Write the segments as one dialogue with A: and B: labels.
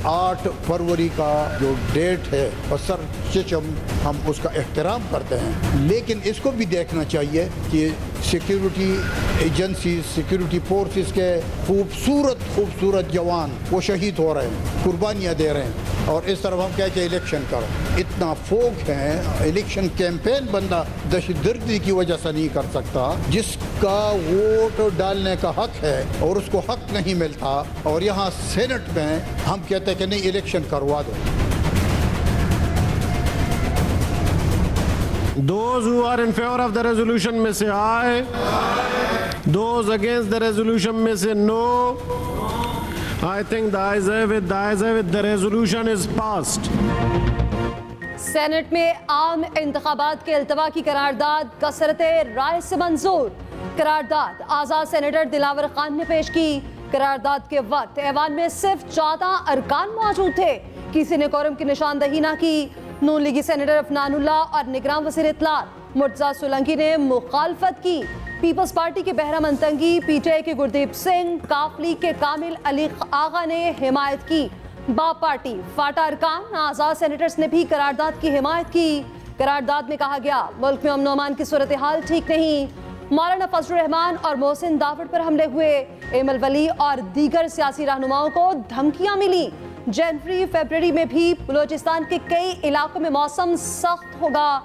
A: 8 फरवरी का जो डेट है और सर हम उसका एहतराम करते हैं, लेकिन इसको भी देखना चाहिए कि सिक्योरिटी एजेंसी, सिक्योरिटी फोर्सेस के खूबसूरत जवान वो शहीद हो रहे हैं, कुर्बानियाँ दे रहे हैं, और इस तरफ हम कहते हैं इलेक्शन करो। इतना फोक है, इलेक्शन कैंपेन बंदा दहशतगर्दी की वजह से नहीं कर सकता। जिसका वोट डालने का हक है और उसको हक नहीं मिलता, और यहाँ सेनेट में हम कहते हैं कि नहीं इलेक्शन करवा दो।
B: Those who are in favor of the resolution may say aye. Those against the resolution may say no. I think the ayes have it. The resolution is passed.
C: Senate में आम इंतखाबात के इल्तवा की करारदाद कसरते राय से मंजूर। करारदाद आज़ाद सेनेटर दिलावर खान ने पेश की। करारदाद के वक्त ऐवान में सिर्फ 14 अरकान मौजूद थे। किसी ने कोरम की निशानदही ना की। नून लीगी सेनेटर अफनानुल्लाह और निगरान वज़ीर इत्तलात मुर्तज़ा सोलंकी ने मुखालफत की। पीपल्स पार्टी के बहराम तंगी, पीटीआई के गुरदीप सिंह, काफ लीग के कामिल अली आगा ने हिमायत की। बाप पार्टी, फाटा अरकान, आज़ाद सेनेटर्स ने भी करारदाद की हिमायत की। करारदाद में कहा गया मुल्क में अमन अमान की सूरत हाल ठीक नहीं। मौलाना फजलुर रहमान और मोहसिन दावड़ पर हमले हुए। एमल वली और दीगर सियासी रहनुमाओं को धमकियां मिली। जनवरी फरवरी में भी बलूचिस्तान के कई इलाकों में मौसम सख्त होगा।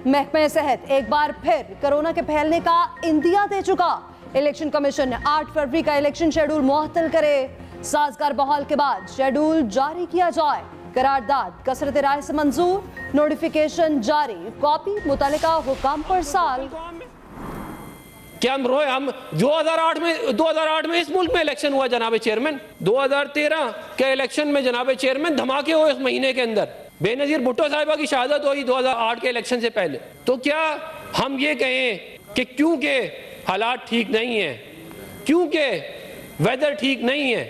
C: महकमा सेहत एक बार फिर कोरोना के फैलने का इंदिया दे चुका। इलेक्शन कमीशन 8 फरवरी का इलेक्शन शेड्यूल मुअत्तल करे। साजगार बहाल के बाद शेड्यूल जारी किया जाए। करारदाद कसरत राय से मंजूर। नोटिफिकेशन जारी, कॉपी मुतल्लिका हुकाम पर साल।
D: क्या हम 2008 में इस मुल्क में इलेक्शन हुआ जनाब चेयरमैन। 2013 के इलेक्शन में जनाब चेयरमैन धमाके हुए उस महीने के अंदर। बेनजीर भुट्टो साहिबा की शहादत हुई 2008 के इलेक्शन से पहले। तो क्या हम ये कहें कि क्योंकि हालात ठीक नहीं है, क्योंकि वेदर ठीक नहीं है,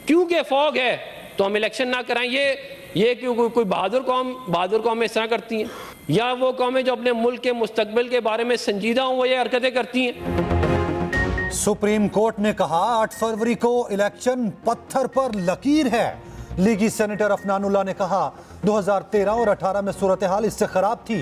D: क्योंकि फॉग है, तो हम इलेक्शन ना कराएं? ये क्यों कोई बहादुर कौमें इस तरह करती हैं, या वो कौमें जो अपने मुल्क के मुस्तकबिल के बारे में संजीदा हों वो ये हरकतें करती हैं?
E: सुप्रीम कोर्ट ने कहा 8 फरवरी को इलेक्शन पत्थर पर लकीर है। लीगी सेनेटर अफनानुल्लाह ने कहा 2013 और 18 में सूरत हाल इससे खराब थी।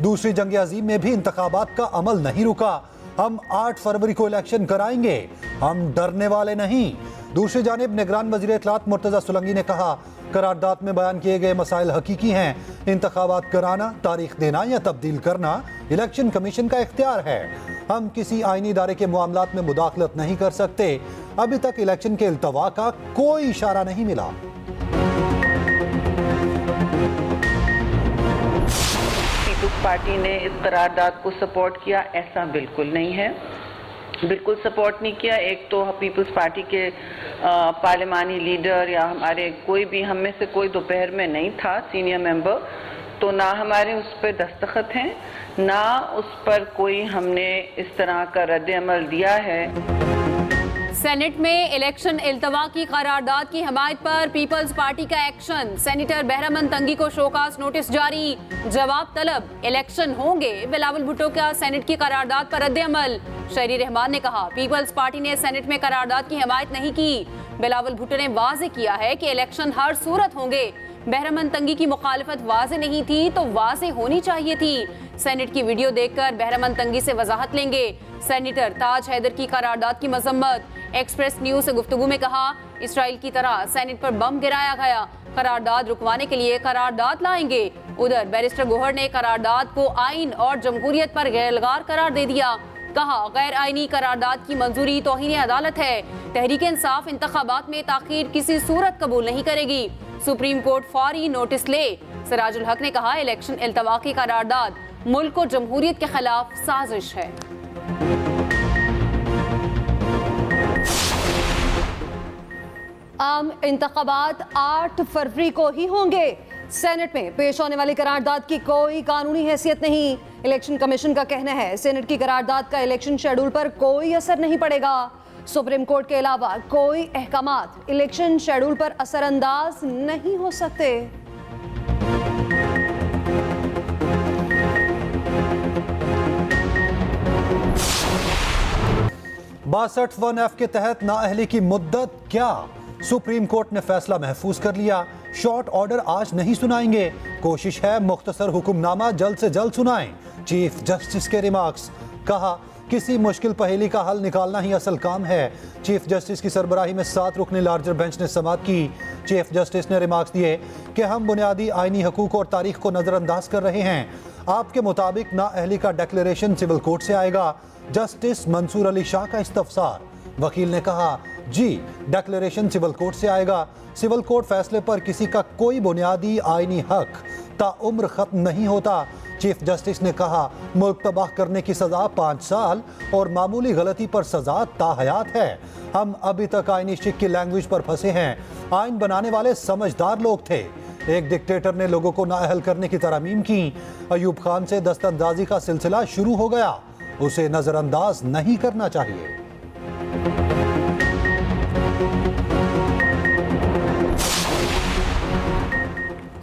E: दूसरी जंग अजीम में भी इंतखाबात का अमल नहीं रुका। हम 8 फरवरी को इलेक्शन कराएंगे, हम डरने वाले नहीं। दूसरी जानिब निगरान वज़ीर इत्तलात मुर्तज़ा सोलंकी ने कहा करारदाद में बयान किए गए मसाइल हकीकी हैं। इंतखाबात कराना, तारीख देना या तब्दील करना इलेक्शन कमीशन का इख्तियार है। हम किसी आईनी इदारे के मामलात में मुदाखलत नहीं कर सकते। अभी तक इलेक्शन के इल्तवा का कोई इशारा नहीं मिला।
F: पीपल्स पार्टी ने इस करारदाद को सपोर्ट किया, ऐसा बिल्कुल नहीं है, बिल्कुल सपोर्ट नहीं किया। एक तो पीपल्स पार्टी के पार्लिमानी लीडर या हमारे कोई भी, हम में से कोई दोपहर में नहीं था सीनियर मेंबर, तो ना हमारे उस पर दस्तखत हैं, ना उस पर कोई हमने इस तरह का रद्द-ए-अमल दिया है।
C: सेनेट में इलेक्शन इल्तवा की करारदाद की हिमायत पर पीपल्स पार्टी का एक्शन। सेनेटर बहराम तंगी को शोकास नोटिस जारी, जवाब तलब। इलेक्शन होंगे, बिलावल भुट्टो का सेनेट की करारदाद पर रद्द-ए-अमल। शहरी रहमान ने कहा पीपल्स पार्टी ने सेनेट में करारदाद की हिमायत नहीं की। बिलावल भुट्टो ने वाज़े किया है कि इलेक्शन हर सूरत होंगे। बहराम तंगी की मुखालफत वाज़े नहीं थी तो वाज़े होनी चाहिए थी। सेनेट की वीडियो देखकर बहराम तंगी से वजाहत लेंगे। सेनेटर ताज हैदर की करारदाद की मजम्मत। एक्सप्रेस न्यूज से गुफ्तगू में कहा इसराइल की तरह सेनेट पर बम गिराया गया, करारदाद रुकवाने के लिए करारदाद लाएंगे। उधर बैरिस्टर गोहर ने करारदाद को आइन और जमहूरियत पर गैरलगार करार दे दिया। कहा गैर आइनी करारदाद की मंजूरी तौहीन अदालत है। तहरीक इंसाफ इंतखाबात में ताखीर किसी सूरत कबूल नहीं करेगी। सुप्रीम कोर्ट फौरी नोटिस ले। सिराजुल हक ने कहा इलेक्शन इल्तवा की करारदाद मुल्क और जमहूरियत के खिलाफ साजिश है। आम इंतखाबात 8 फरवरी को ही होंगे। सेनेट में पेश होने वाली करारदाद की कोई कानूनी हैसियत नहीं। इलेक्शन कमीशन का कहना है सेनेट की करारदाद का इलेक्शन शेड्यूल पर कोई असर नहीं पड़ेगा। सुप्रीम कोर्ट के अलावा कोई अहकामात इलेक्शन शेड्यूल पर असरअंदाज नहीं हो सकते।
E: 62(1)(f) के तहत नाअहली की मुद्दत क्या? सुप्रीम कोर्ट ने फैसला महफूज कर लिया। शॉर्ट ऑर्डर आज नहीं सुनाएंगे, कोशिश है मुख्तसर हुक्मनामा जल्द से जल्द सुनाएं। चीफ जस्टिस के रिमार्क्स। कहा, किसी मुश्किल पहेली का हल निकालना ही असल काम है। चीफ जस्टिस की सरबराही में 7 रुकनी लार्जर बेंच ने समाअत की। चीफ जस्टिस ने रिमार्क्स दिए कि हम बुनियादी आईनी हकूक और तारीख को नज़रअंदाज कर रहे हैं। आपके मुताबिक नाअहली का डिक्लेरेशन सिविल कोर्ट से आएगा। जस्टिस मंसूर अली शाह का इस्तफसार। वकील ने कहा, जी डिक्लेरेशन सिविल कोर्ट से आएगा। सिविल कोर्ट फैसले पर किसी का कोई बुनियादी आईनी हक ताउम्र खत्म नहीं होता। चीफ जस्टिस ने कहा, मुल्क तबाह करने की सजा 5 साल और मामूली गलती पर सजा ताहयात है। हम अभी तक आईनी शिक की लैंग्वेज पर फंसे हैं। आइन बनाने वाले समझदार लोग थे। एक डिक्टेटर ने लोगों को नाअहल करने की तरमीम की। अयूब खान से दस्तंदाजी का सिलसिला शुरू हो गया, उसे नजरअंदाज नहीं करना चाहिए।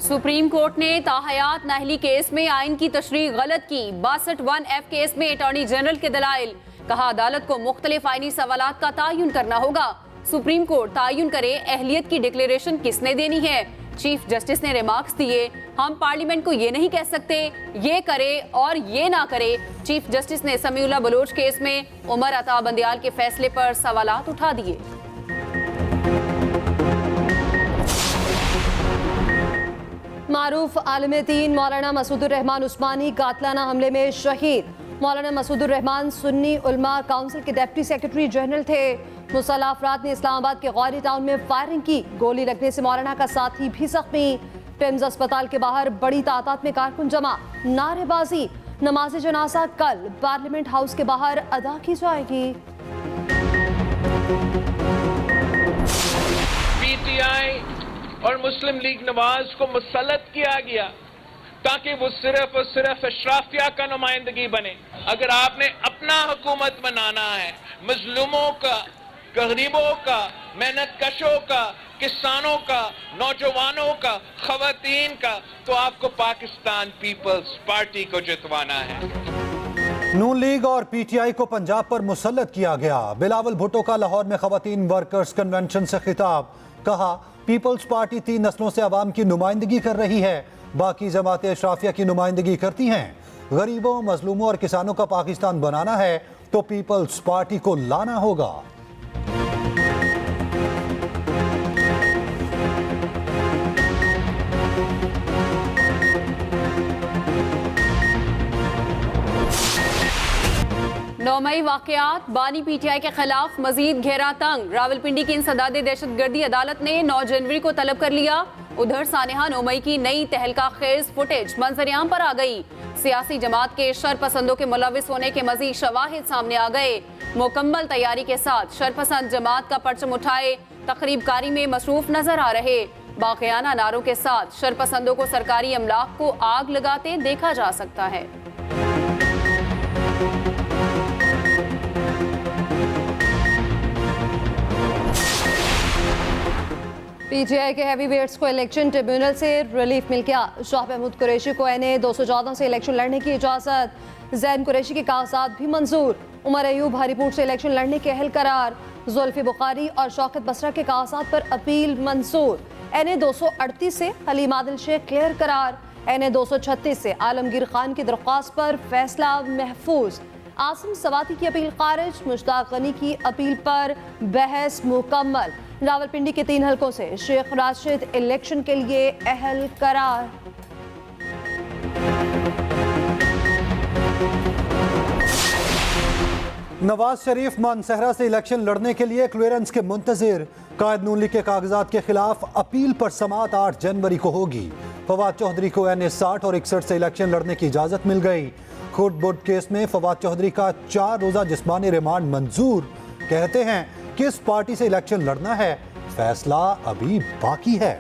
G: सुप्रीम कोर्ट ने ताहयात नाअहली केस में आइन की तशरीह गलत की। 62(1)F केस में अटॉर्नी जनरल के दलाइल। कहा, अदालत को मुख्तलिफ आइनी सवालात का तायुन करना होगा। सुप्रीम कोर्ट तायुन करे अहलियत की डिक्लेरेशन किसने देनी है। चीफ जस्टिस ने रिमार्क्स दिए, हम पार्लियामेंट को ये नहीं कह सकते ये करे और ये ना करे। चीफ जस्टिस ने समीउल्लाह बलोच केस में उमर अता बंदियाल के फैसले पर सवालात उठा दिए।
C: मारूफ आलिम दीन मौलाना मसूदुर रहमान उस्मानी कातलाना हमले में शहीद। मौलाना मसूदुर रहमान सुन्नी उलमा काउंसिल के डिप्टी सेक्रेटरी जनरल थे। मुसल्लह अफराद ने इस्लामाबाद के गौरी टाउन में फायरिंग की। गोली लगने से मौलाना का साथी भी जख्मी। पिम्स अस्पताल के बाहर बड़ी तादाद में कारकुन जमा, नारेबाजी। नमाज जनाजा कल पार्लियामेंट हाउस के बाहर अदा की जाएगी।
H: पीटीआई और मुस्लिम लीग नवाज को मुसल्लत किया गया ताकि वो सिर्फ और सिर्फ अशराफिया का नुमाइंदगी बने। अगर आपने अपना हुकूमत बनाना है, मजलूमों का, गरीबों का, मेहनत कशों का, किसानों का, नौजवानों का, खवातीन का, तो आपको पाकिस्तान पीपल्स पार्टी को जितवाना है।
E: नून लीग और पीटीआई को पंजाब पर मुसल्लत किया गया। बिलावल भुट्टो का लाहौर में खवातीन वर्कर्स कन्वेंशन से खिताब। कहा, पीपल्स पार्टी 3 नस्लों से अवाम की नुमाइंदगी कर रही है, बाकी जमातें अशराफिया की नुमाइंदगी करती हैं। गरीबों, मजलूमों और किसानों का पाकिस्तान बनाना है तो पीपल्स पार्टी को लाना होगा।
G: नौमई वाकयात, बानी पीटीआई के खिलाफ मजीद घेरा तंग। रावलपिंडी की इंसदादे दहशतगर्दी अदालत ने 9 जनवरी को तलब कर लिया। उधर सानेहा 9 मई की नई तहलका खेज फुटेज मंजरियाम पर आ गई। सियासी जमात के शरपसंदों के मुलविस होने के मजीद शवाहिद सामने आ गए। मुकम्मल तैयारी के साथ शरपसंद जमात का परचम उठाए तकरीबकारी में मसरूफ नजर आ रहे। बाक़ियाना नारों के साथ शरपसंदों को सरकारी अमलाक को आग लगाते देखा जा सकता है।
C: पीटीआई के हैवी वेट्स को इलेक्शन ट्रिब्यूनल से रिलीफ मिल गया। शाह महमूद कुरैशी को NA 214 से इलेक्शन लड़ने की इजाजत। जैन कुरैशी के कागजात भी मंजूर। उमर अयूब हरीपुर से इलेक्शन लड़ने के अहल करार। जुल्फी बुखारी और शौकत बसरा के कागजात पर अपील मंजूर। NA 238 से हलीम आदिल शेख क्लियर करार। NA 236 से आलमगीर खान की दरख्वास्त पर फैसला महफूज। आसिम सवाती की अपील खारिज। मुश्ताक गनी की अपील पर बहस मुकम्मल। रावलपिंडी के 3 हलकों से शेख राशिद इलेक्शन के लिए अहल करार।
E: नवाज शरीफ मानसहरा से इलेक्शन लड़ने के लिए क्लियरेंस के मुंतजिर। कायद नून लीग के कागजात के खिलाफ अपील पर समाअत 8 जनवरी को होगी। फवाद चौधरी को NA 60 और 61 से इलेक्शन लड़ने की इजाजत मिल गई। खुर्द बुर्द केस में फवाद चौधरी का 4 रोजा जिस्मानी रिमांड मंजूर। कहते हैं किस पार्टी से इलेक्शन लड़ना है, फैसला अभी बाकी है।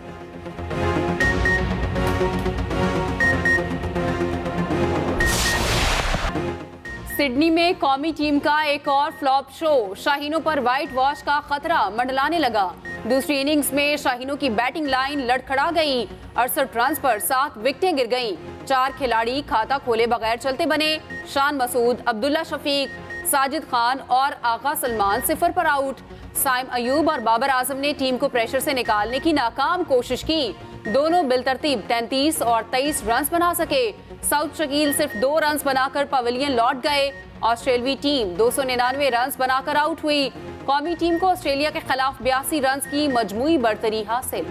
G: सिडनी में कौमी टीम का एक और फ्लॉप शो। शाहीनों पर व्हाइट वॉश का खतरा मंडलाने लगा। दूसरी इनिंग्स में शाहीनों की बैटिंग लाइन लड़खड़ा गई। 68 रन पर 7 विकेटें गिर गईं। 4 खिलाड़ी खाता खोले बगैर चलते बने। शान मसूद, अब्दुल्ला शफीक, साजिद खान और आगा सलमान 0 पर आउट। साइम अयूब और बाबर आजम ने टीम को प्रेशर से निकालने की नाकाम कोशिश की। दोनों बिलतरतीब 33 और 23 रन बना सके। साउथ शकील सिर्फ 2 रन बनाकर पवेलियन लौट गए। ऑस्ट्रेलियाई टीम 299 रन बनाकर आउट हुई। कौमी टीम को ऑस्ट्रेलिया के खिलाफ 82 रन की मजमूई बढ़तरी हासिल।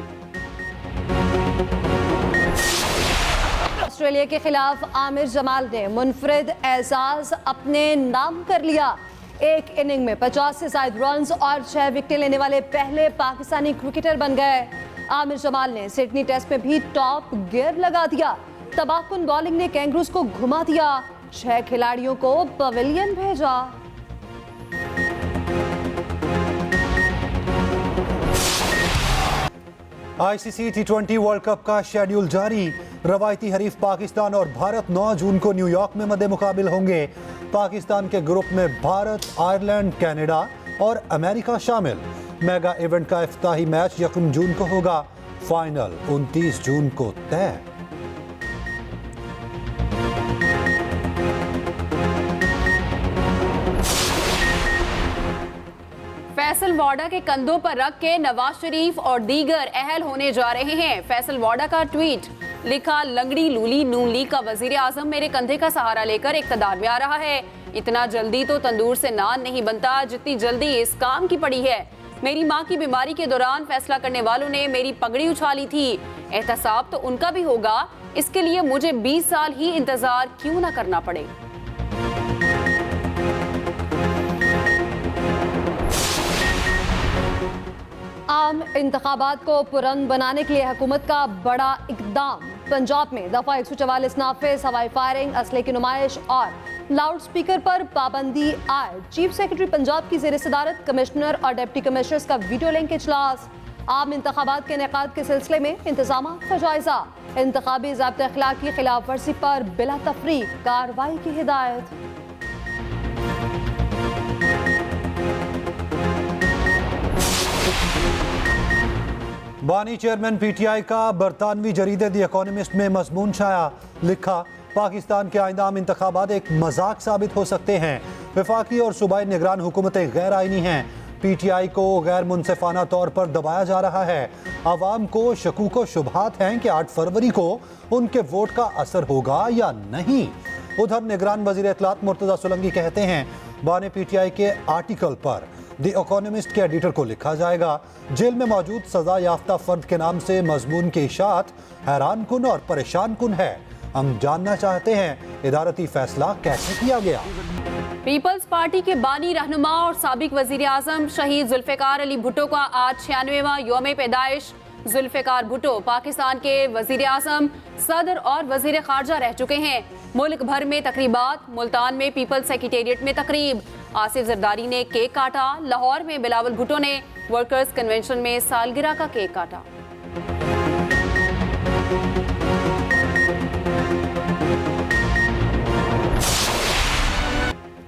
C: ऑस्ट्रेलिया के खिलाफ आमिर जमाल ने मुनफरिद एजाज अपने नाम कर लिया। एक इनिंग में 50 से ज्यादा रन और 6 विकेटें लेने वाले पहले पाकिस्तानी क्रिकेटर बन गए। आमिर जमाल ने सिडनी टेस्ट में भी टॉप गियर लगा दिया। तबाहकुन बॉलिंग ने कैंगरूज को घुमा दिया। 6 खिलाड़ियों को पवेलियन भेजा।
E: आईसीसी T20 वर्ल्ड कप का शेड्यूल जारी। रवायती हरीफ पाकिस्तान और भारत 9 जून को न्यूयॉर्क में मद्दे मुकाबिल होंगे। पाकिस्तान के ग्रुप में भारत, आयरलैंड, कनाडा और अमेरिका शामिल। मेगा इवेंट का इफ्ताही मैच 1 जून को होगा। फाइनल 29 जून को तय।
G: फैसल वाडा के कंधों पर रख के नवाज शरीफ और दीगर अहल होने जा रहे हैं। फैसल वाडा का ट्वीट लिखा, लंगड़ी लूली नून लीग का वजीर आजम मेरे कंधे का सहारा लेकर इक़्तिदार में आ रहा है। इतना जल्दी तो तंदूर से नान नहीं बनता जितनी जल्दी इस काम की पड़ी है। मेरी माँ की बीमारी के दौरान फैसला करने वालों ने मेरी पगड़ी उछाली थी। एहतसाब तो उनका भी होगा, इसके लिए मुझे 20 साल ही इंतजार क्यों ना करना पड़े।
C: आम इंतखाबात को पुरंग बनाने के लिए हुकूमत का बड़ा इकदाम। पंजाब में दफा 144 नाफिज, हवाई फायरिंग, असले की नुमाइश और लाउड स्पीकर पर पाबंदी आए। चीफ सेक्रेटरी पंजाब की ज़ेर सदारत कमिश्नर और डिप्टी कमिश्नर्स का वीडियो लिंक इजलास। आम इंतखाबात के इनेकाद के सिलसिले में इंतजामात का जायजा। इंतखाबी ज़ाब्ते अखलाक की खिलाफ वर्जी पर बिला तफरीक कार्रवाई की हिदायत।
E: बानी चेयरमैन पीटीआई का बरतानवी जरीदे द इकोनॉमिस्ट में मजमून छाया। लिखा, पाकिस्तान के आइंदा आम इंतखाबात एक मजाक साबित हो सकते हैं। वफाकी और सूबाई निगरान हुकूमतें गैर आइनी हैं। पीटीआई को गैर मुनसिफाना तौर पर दबाया जा रहा है। आवाम को शकूक व शुबहात हैं कि 8 फरवरी को उनके वोट का असर होगा या नहीं। उधर निगरान वजीर इत्तलात मुर्तजा सोलंकी कहते हैं, बानी पीटीआई के आर्टिकल पर द इकोनॉमिस्ट के एडिटर को लिखा जाएगा। जेल में मौजूद सजा याफ्ता फर्द के नाम से मजमून की इशाअत हैरान कुन और परेशान कुन है। हम जानना चाहते हैं इदारती फैसला कैसे किया गया।
G: पीपल्स पार्टी के बानी रहनुमा और साबिक वजीर आजम शहीद जुल्फिकार अली भुट्टो का आज 96वां यौम पैदाइश। जुल्फिकार भुट्टो पाकिस्तान के वजीर आजम, सदर और वजीर खारजा रह चुके हैं। मुल्क भर में तकरीबात, मुल्तान में पीपल्स सेक्रेटेरिएट में तकरीब। आसिफ जरदारी ने केक काटा। लाहौर में बिलावल भुट्टो ने वर्कर्स कन्वेंशन में सालगिरह का केक काटा।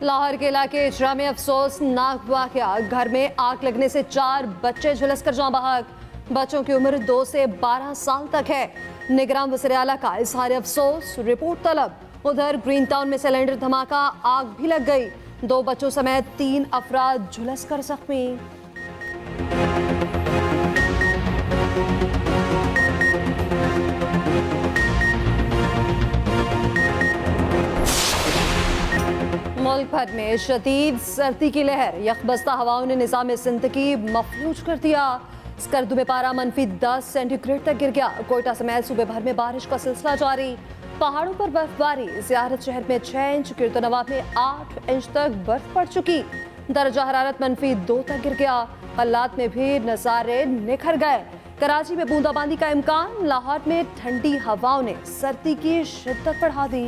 C: लाहौर के इलाके इजरा में अफसोसनाक वाकया। घर में आग लगने से 4 बच्चे झुलस कर जाँ बहक। बच्चों की उम्र 2 से 12 साल तक है। निगरान वज़ीर आला का इजहार अफसोस, रिपोर्ट तलब। उधर ग्रीन टाउन में सिलेंडर धमाका, आग भी लग गई। 2 बच्चों समेत 3 अफराद झुलस कर जख्मी। मुल्क भर में शदीद सर्दी की लहर। यकबस्ता हवाओं ने निज़ाम ज़िंदगी मफलूज कर दिया। स्कर्दू में पारा -10 सेंटीग्रेड तक गिर गया। कोयटा समेत सूबे भर में बारिश का सिलसिला जारी। पहाड़ों पर बर्फबारी। ज़ियारत शहर में 6 इंच, किर्तनवाब में 8 इंच तक बर्फ पड़ चुकी। दर्जा हरारत -2 तक गिर गया। हालात में भी नज़ारे निखर गए। कराची में बूंदाबांदी का इम्कान। लाहौर में ठंडी हवाओं ने सर्दी की शिद्दत बढ़ा दी।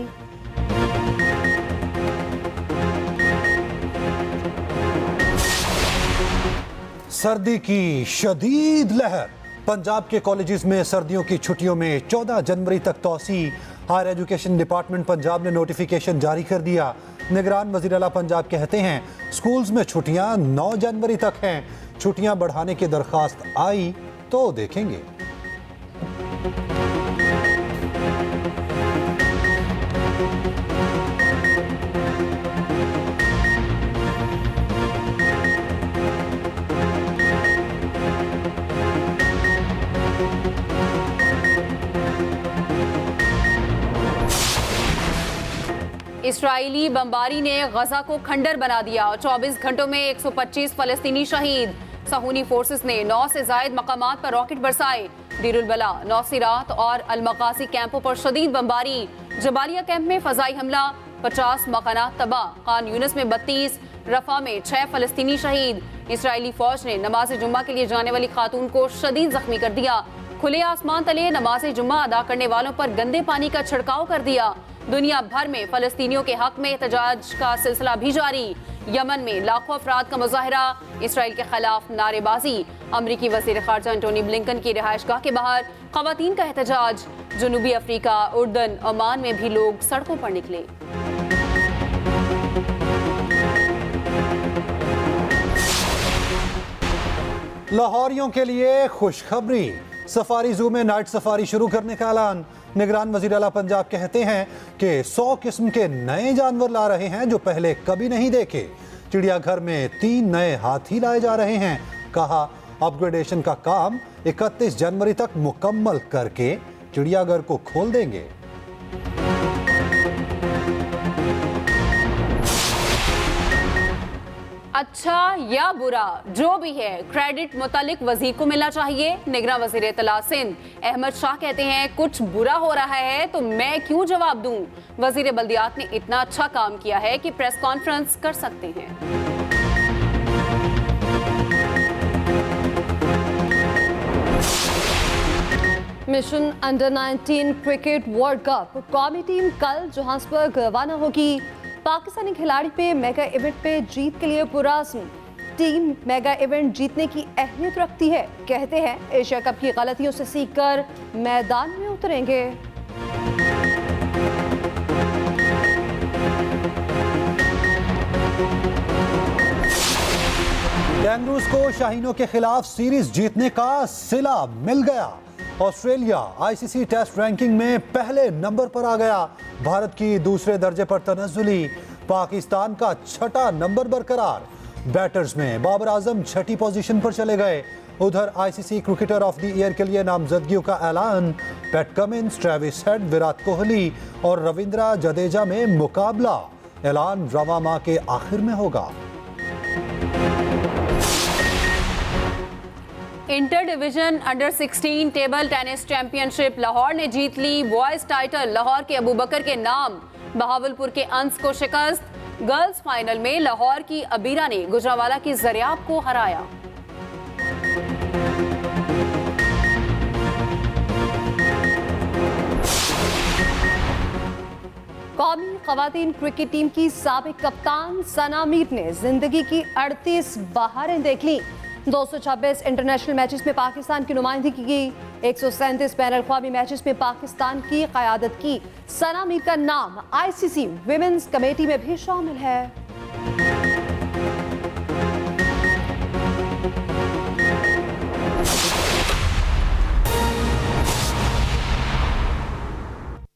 E: सर्दी की शदीद लहर। पंजाब के कॉलेजेस में सर्दियों की छुट्टियों में 14 जनवरी तक तौसी। हायर एजुकेशन डिपार्टमेंट पंजाब ने नोटिफिकेशन जारी कर दिया। निगरान वज़ीर आला पंजाब कहते हैं, स्कूल्स में छुट्टियां 9 जनवरी तक हैं। छुट्टियां बढ़ाने की दरख्वास्त आई तो देखेंगे।
G: इसराइली बमबारी ने गजा को खंडर बना दिया। 24 घंटों में 125 फलस्तीनी शहीद। सहूनी फोर्सेस ने 9 से जायद मकामात पर रॉकेट बरसाए। दीरुल बला, नौसीरात और अलमकासी कैंपों पर शदीद बमबारी। जबालिया कैंप में फजाई हमला, 50 मकानात तबाह। खान यूनिस में 32, रफा में 6 फलस्तीनी शहीद। इसराइली फौज ने नमाज जुम्मा के लिए जाने वाली खातून को शदीद जख्मी कर दिया। खुले आसमान तले नमाज जुम्मा अदा करने वालों पर गंदे पानी का छिड़काव कर दिया। दुनिया भर में फलस्तीनियों के हक में एहतजाज का सिलसिला भी जारी। यमन में लाखों अफराद का मुजाहरा, इसराइल के खिलाफ नारेबाजी। अमरीकी वज़ीर ख़ारजा एंटोनी ब्लिंकन की रिहाइशगाह के बाहर ख़वातीन का एहतजाज। जनूबी अफ्रीका, उर्दन, ओमान में भी लोग सड़कों पर निकले।
E: लाहौरियों के लिए खुशखबरी, सफारी जू में नाइट सफारी शुरू करने का ऐलान। निगरान वजीर आला पंजाब कहते हैं कि 100 किस्म के नए जानवर ला रहे हैं जो पहले कभी नहीं देखे। चिड़ियाघर में 3 नए हाथी लाए जा रहे हैं। कहा अपग्रेडेशन का काम 31 जनवरी तक मुकम्मल करके चिड़ियाघर को खोल देंगे।
G: अच्छा या बुरा जो भी है, क्रेडिट मुतालिक वजीर को मिलना चाहिए। निगरान वजीर इत्तला सिंध अहमद शाह कहते हैं कुछ बुरा हो रहा है तो मैं क्यों जवाब दूं। वजीर बल्दियात ने इतना अच्छा काम किया है कि प्रेस कॉन्फ्रेंस कर सकते हैं।
C: Mission under 19 cricket world cup कौमी टीम कल जोहान्सबर्ग रवाना होगी। पाकिस्तानी खिलाड़ी पे मेगा इवेंट पे जीत के लिए पुरअज़्म। टीम मेगा इवेंट जीतने की अहमियत रखती है। कहते हैं एशिया कप की गलतियों से सीखकर मैदान में उतरेंगे।
E: कैंगरूज को शाहीनों के खिलाफ सीरीज जीतने का सिला मिल गया। ऑस्ट्रेलिया आईसीसी टेस्ट रैंकिंग में पहले नंबर पर आ गया। भारत की दूसरे दर्जे पर तनज़्ज़ुली। पाकिस्तान का 6ठा नंबर बरकरार। बैटर्स में बाबर आजम 6ठी पोजीशन पर चले गए। उधर ICC cricketer of the year के लिए नामजदगियों का ऐलान। PAT Cummins, Travis head, Virat Kohli और रविंद्र जडेजा में मुकाबला। ऐलान रवा माह के आखिर में होगा।
G: Inter division under 16 table tennis championship Lahore ने जीत ली। बॉयज टाइटल लाहौर के अबू बकर के नाम। बहावलपुर के अंस को शिकस्त। गर्ल्स फाइनल में लाहौर की अबीरा ने गुजरावाला की ज़रियाब को हराया।
C: कौमी खवातीन क्रिकेट टीम की साबिक कप्तान सना मीर ने जिंदगी की 38 बहारें देख ली। 226 इंटरनेशनल मैचेस में पाकिस्तान की नुमाइंदगी की। 137 बैन अल-अक़वामी मैचेस में पाकिस्तान की क़यादत की। सना मीर का नाम आईसीसी विमेंस कमेटी में भी शामिल है।